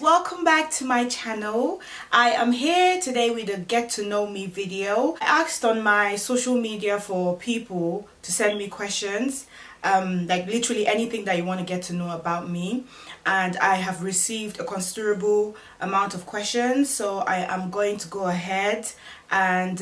welcome back to my channel. I am here today with a get to know me video. I asked on my social media for people to send me questions, like literally anything that you want to get to know about me, and I have received a considerable amount of questions, so I am going to go ahead and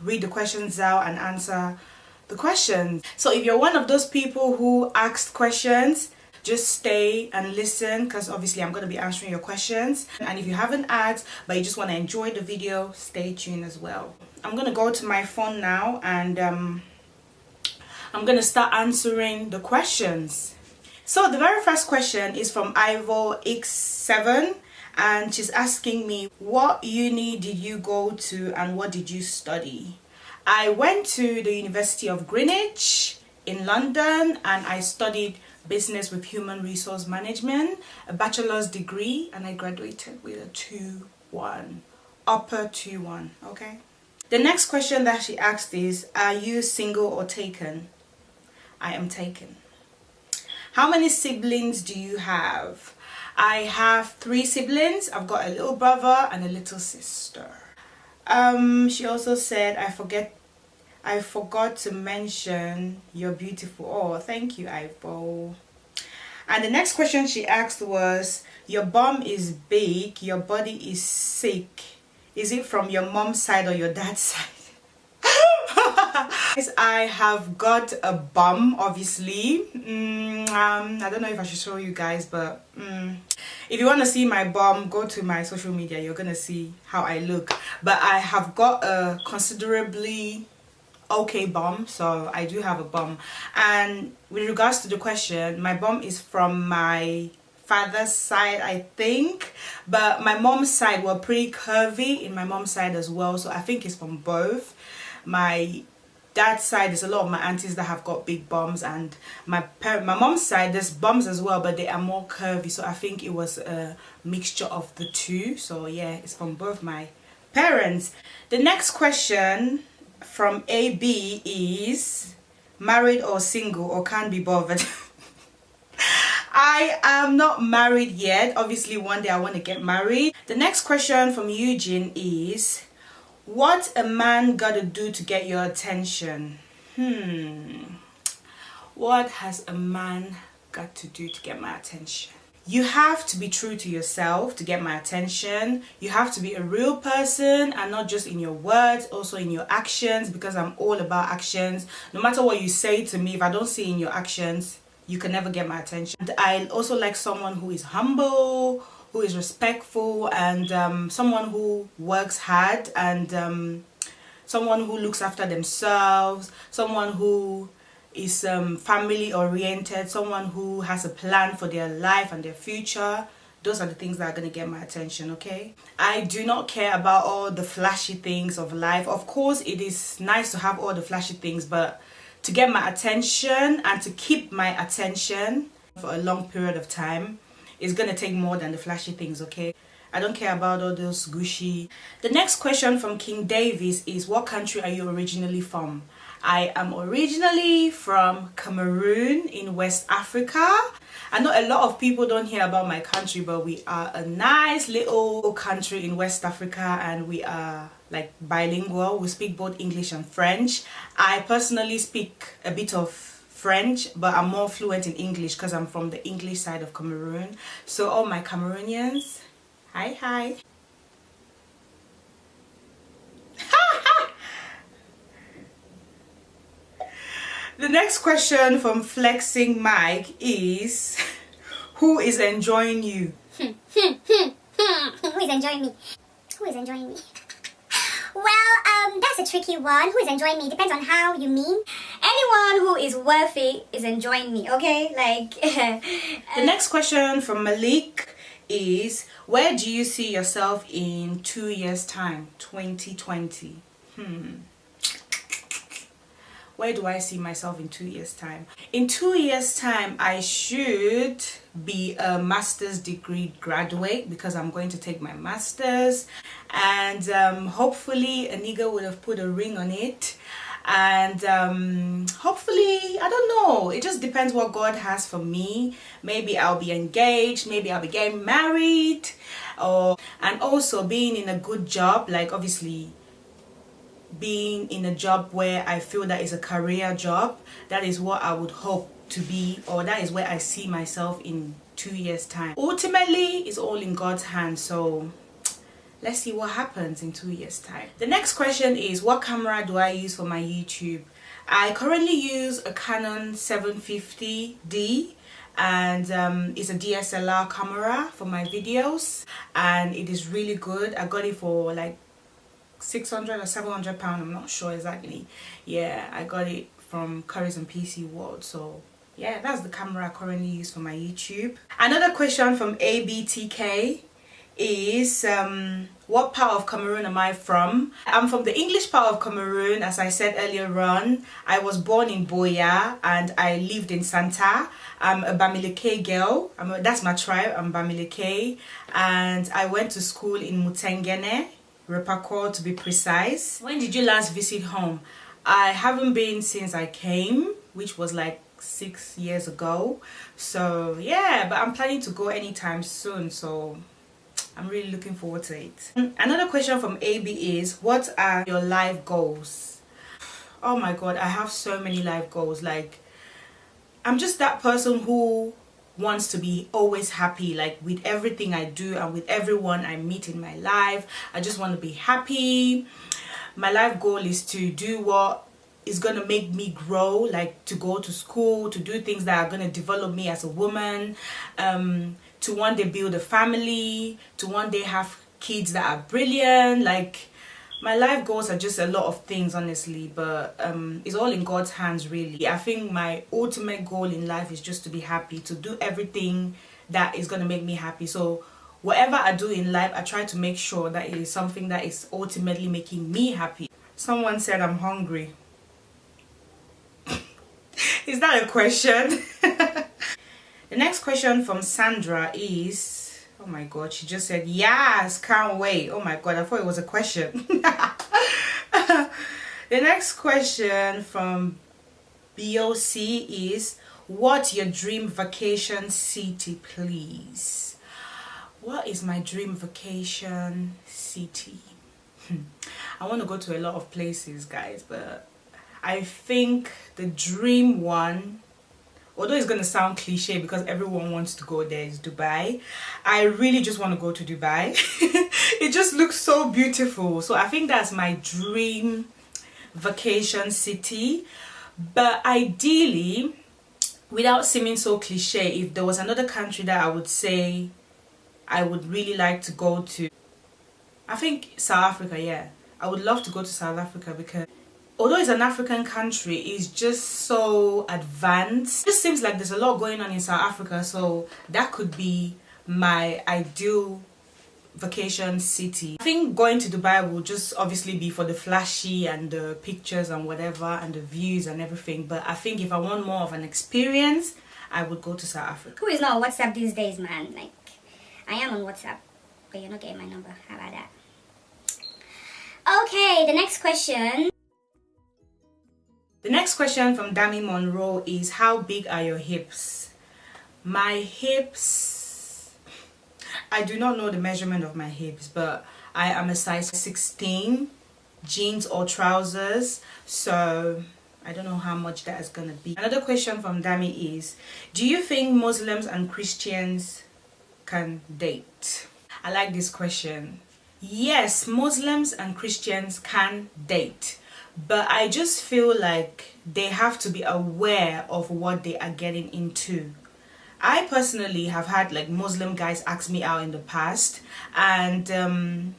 read the questions out and answer the questions. So if you're one of those people who asked questions, just stay and listen, because obviously I'm going to be answering your questions. And if you haven't asked but you just want to enjoy the video, stay tuned as well. I'm going to go to my phone now and I'm going to start answering the questions. So the very first question is from Ivo X7, and she's asking me, what uni did you go to and what did you study? I went to the University of Greenwich in London and I studied business with human resource management, a bachelor's degree, and I graduated with a 2-1, upper 2-1. Okay. The next question that she asked is, are you single or taken? I am taken. How many siblings do you have? I have 3 siblings. I've got a little brother and a little sister. She also said, I forgot to mention you're beautiful. Oh, thank you, Ivo. And the next question she asked was, your bum is big, your body is sick. Is it from your mom's side or your dad's side? I have got a bum, obviously. I don't know if I should show you guys, but if you want to see my bum, go to my social media. You're going to see how I look. But I have got a considerably okay bum, so I do have a bum. And with regards to the question, my bum is from my father's side, I think, but my mom's side were pretty curvy in my mom's side as well, so I think it's from both. My dad's side, there's a lot of my aunties that have got big bums, and my mom's side, there's bums as well, but they are more curvy, so I think it was a mixture of the two. So yeah, it's from both my parents. The next question from AB is, married or single or can't be bothered? I am not married yet. Obviously one day I want to get married. The next question from Eugene is, what a man gotta do to get your attention? What has a man got to do to get my attention? You have to be true to yourself to get my attention. You have to be a real person, and not just in your words, also in your actions, because I'm all about actions. No matter what you say to me, if I don't see in your actions, you can never get my attention. And I also like someone who is humble, who is respectful, and someone who works hard, and someone who looks after themselves, someone who is family oriented, someone who has a plan for their life and their future. Those are the things that are going to get my attention, okay? I do not care about all the flashy things of life. Of course, it is nice to have all the flashy things, but to get my attention and to keep my attention for a long period of time is going to take more than the flashy things, okay? I don't care about all those Gucci. The next question from King Davis is, what country are you originally from? I am originally from Cameroon in West Africa. I know a lot of people don't hear about my country, but we are a nice little country in West Africa, and we are like bilingual. We speak both English and French. I personally speak a bit of French, but I'm more fluent in English because I'm from the English side of Cameroon. So all my Cameroonians, hi. The next question from Flexing Mike is, who is enjoying you? Who is enjoying me? Who is enjoying me? Well, that's a tricky one. Who is enjoying me? Depends on how you mean. Anyone who is worthy is enjoying me, okay? Like, the next question from Malik is, where do you see yourself in 2 years' time, 2020? Where do I see myself in 2 years' time? In 2 years' time, I should be a master's degree graduate, because I'm going to take my master's, and hopefully a nigga would have put a ring on it, and hopefully, I don't know, it just depends what God has for me. Maybe I'll be engaged, maybe I'll be getting married, or and also being in a good job, like obviously being in a job where I feel that is a career job. That is what I would hope to be, or that is where I see myself in 2 years time. Ultimately, it's all in God's hands, so let's see what happens in 2 years time. The next question is, what camera do I use for my YouTube? I currently use a Canon 750D, and it's a DSLR camera for my videos, and it is really good. I got it for like 600 or 700 pounds, I'm not sure exactly. Yeah, I got it from Currys and PC World. So yeah, that's the camera I currently use for my YouTube. Another question from ABTK is what part of Cameroon am I from? I'm from the English part of Cameroon. As I said earlier on, I was born in Boya and I lived in Santa. I'm a Bamileke girl. That's my tribe. I'm Bamileke, and I went to school in Mutengene, Repako to be precise. When did you last visit home? I haven't been since I came, which was like 6 years ago. So yeah, but I'm planning to go anytime soon, so I'm really looking forward to it. Another question from AB is, what are your life goals? Oh my god, I have so many life goals. Like, I'm just that person who wants to be always happy, like with everything I do and with everyone I meet in my life. I just want to be happy. My life goal is to do what is going to make me grow, like to go to school, to do things that are going to develop me as a woman, to one day build a family, to one day have kids that are brilliant. Like, my life goals are just a lot of things, honestly, but it's all in God's hands, really. I think my ultimate goal in life is just to be happy, to do everything that is going to make me happy. So whatever I do in life, I try to make sure that it is something that is ultimately making me happy. Someone said I'm hungry. Is that a question? The next question from Sandra is, oh my god, she just said yes, can't wait. Oh my god, I thought it was a question. The next question from BOC is, what's your dream vacation city, please? What is my dream vacation city? I want to go to a lot of places, guys, but I think the dream one, although it's going to sound cliche because everyone wants to go there, is Dubai. I really just want to go to Dubai. It just looks so beautiful. So I think that's my dream vacation city. But ideally, without seeming so cliche, if there was another country that I would say I would really like to go to, I think South Africa. Yeah, I would love to go to South Africa because although it's an African country, it's just so advanced. It just seems like there's a lot going on in South Africa, so that could be my ideal vacation city. I think going to Dubai will just obviously be for the flashy and the pictures and whatever and the views and everything, but I think if I want more of an experience, I would go to South Africa. Who is not on WhatsApp these days, man? Like, I am on WhatsApp, but you're not getting my number. How about that? Okay, the next question. The next question from Dami Monroe is, how big are your hips? My hips, I do not know the measurement of my hips, but I am a size 16 jeans or trousers, so I don't know how much that is gonna be. Another question from Dami is, do you think Muslims and Christians can date? I like this question. Yes, Muslims and Christians can date, but I just feel like they have to be aware of what they are getting into. I personally have had like Muslim guys ask me out in the past, and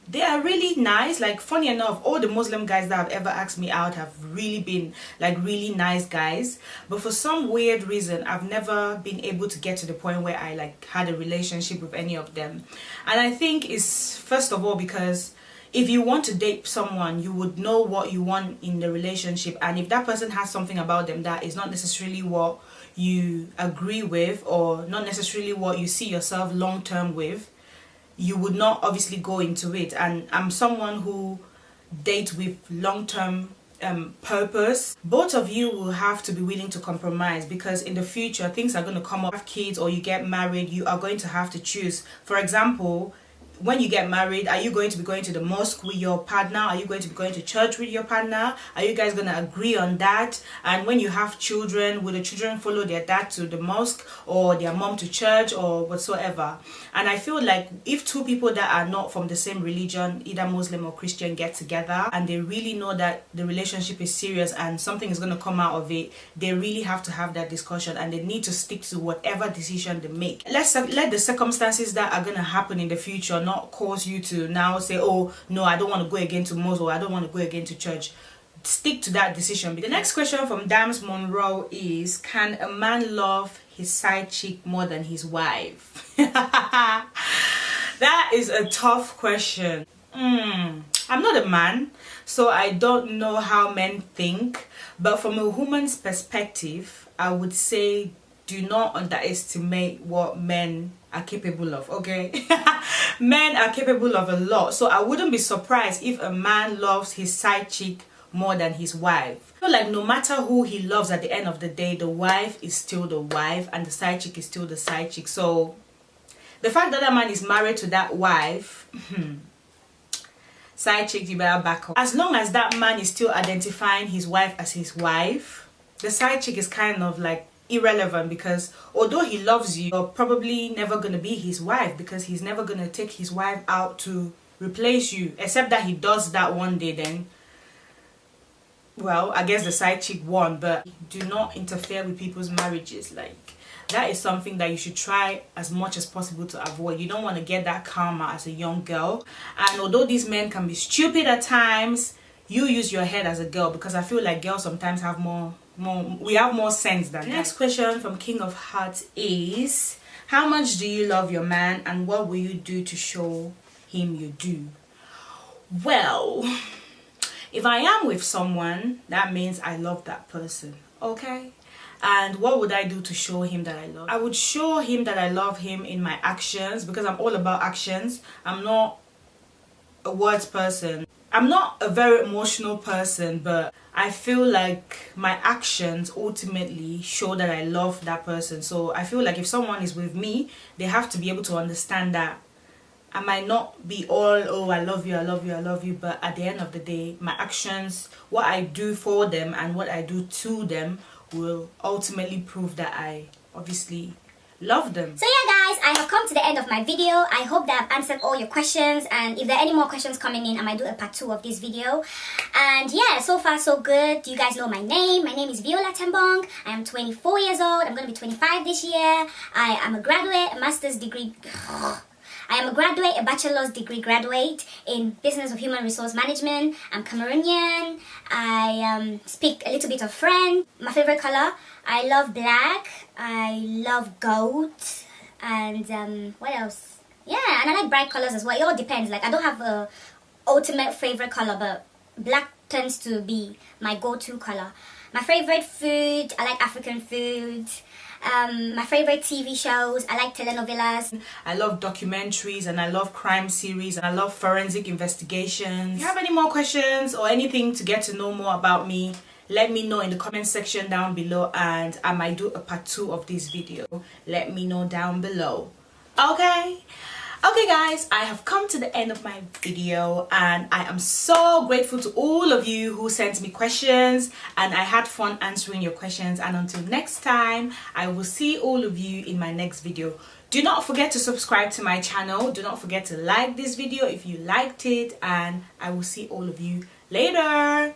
they are really nice. Like, funny enough, all the Muslim guys that have ever asked me out have really been like really nice guys, but for some weird reason I've never been able to get to the point where I like had a relationship with any of them. And I think it's first of all because if you want to date someone, you would know what you want in the relationship, and if that person has something about them that is not necessarily what you agree with or not necessarily what you see yourself long term with, you would not obviously go into it. And I'm someone who dates with long term purpose, both of you will have to be willing to compromise, because in the future things are going to come up. Have kids or you get married, you are going to have to choose. For example, when you get married, are you going to be going to the mosque with your partner? Are you going to be going to church with your partner? Are you guys going to agree on that? And when you have children, will the children follow their dad to the mosque or their mom to church or whatsoever? And I feel like if two people that are not from the same religion, either Muslim or Christian, get together and they really know that the relationship is serious and something is going to come out of it, they really have to have that discussion and they need to stick to whatever decision they make. Let the circumstances that are going to happen in the future not cause you to now say, oh no, I don't want to go again to mosque, or I don't want to go again to church. Stick to that decision. The next question from Dams Monroe is, can a man love his side chick more than his wife? That is a tough question. I'm not a man, so I don't know how men think, but from a woman's perspective, I would say do not underestimate what men are capable of, okay? Men are capable of a lot, so I wouldn't be surprised if a man loves his side chick more than his wife. I feel like no matter who he loves, at the end of the day, the wife is still the wife and the side chick is still the side chick. So the fact that that man is married to that wife, side chick, you better back up. As long as that man is still identifying his wife as his wife, the side chick is kind of like irrelevant, because although he loves you, you're probably never going to be his wife, because he's never going to take his wife out to replace you, except that he does that one day. Then, well, I guess the side chick won. But do not interfere with people's marriages. Like, that is something that you should try as much as possible to avoid. You don't want to get that karma as a young girl. And although these men can be stupid at times, you use your head as a girl, because I feel like girls sometimes have we have more sense than that. Next question from King of Hearts is, how much do you love your man and what will you do to show him you do? Well, if I am with someone, that means I love that person, okay? And what would I do to show him that I love him? I would show him that I love him in my actions, because I'm all about actions. I'm not a words person. I'm not a very emotional person, but I feel like my actions ultimately show that I love that person. So I feel like if someone is with me, they have to be able to understand that I might not be all, oh, I love you, I love you, I love you, but at the end of the day, my actions, what I do for them and what I do to them will ultimately prove that I obviously love them. So yeah guys, I have come to the end of my video. I hope that I've answered all your questions, and if there are any more questions coming in, I might do a part 2 of this video. And yeah, so far so good. You guys know my name. My name is Viola Tembong. I am 24 years old. I'm going to be 25 this year. I am a graduate, a master's degree. I am a graduate, a bachelor's degree graduate in Business of Human Resource Management. I'm Cameroonian. I speak a little bit of French. My favorite color, I love black. I love gold. And what else? Yeah, and I like bright colors as well. It all depends. Like, I don't have a ultimate favorite color, but black tends to be my go-to color. My favorite food, I like African food. My favorite TV shows, I like telenovelas. I love documentaries and I love crime series and I love forensic investigations. If you have any more questions or anything to get to know more about me, let me know in the comment section down below, and I might do a part 2 of this video. Let me know down below. Okay guys, I have come to the end of my video, and I am so grateful to all of you who sent me questions, and I had fun answering your questions. And until next time, I will see all of you in my next video. Do not forget to subscribe to my channel. Do not forget to like this video if you liked it, and I will see all of you later.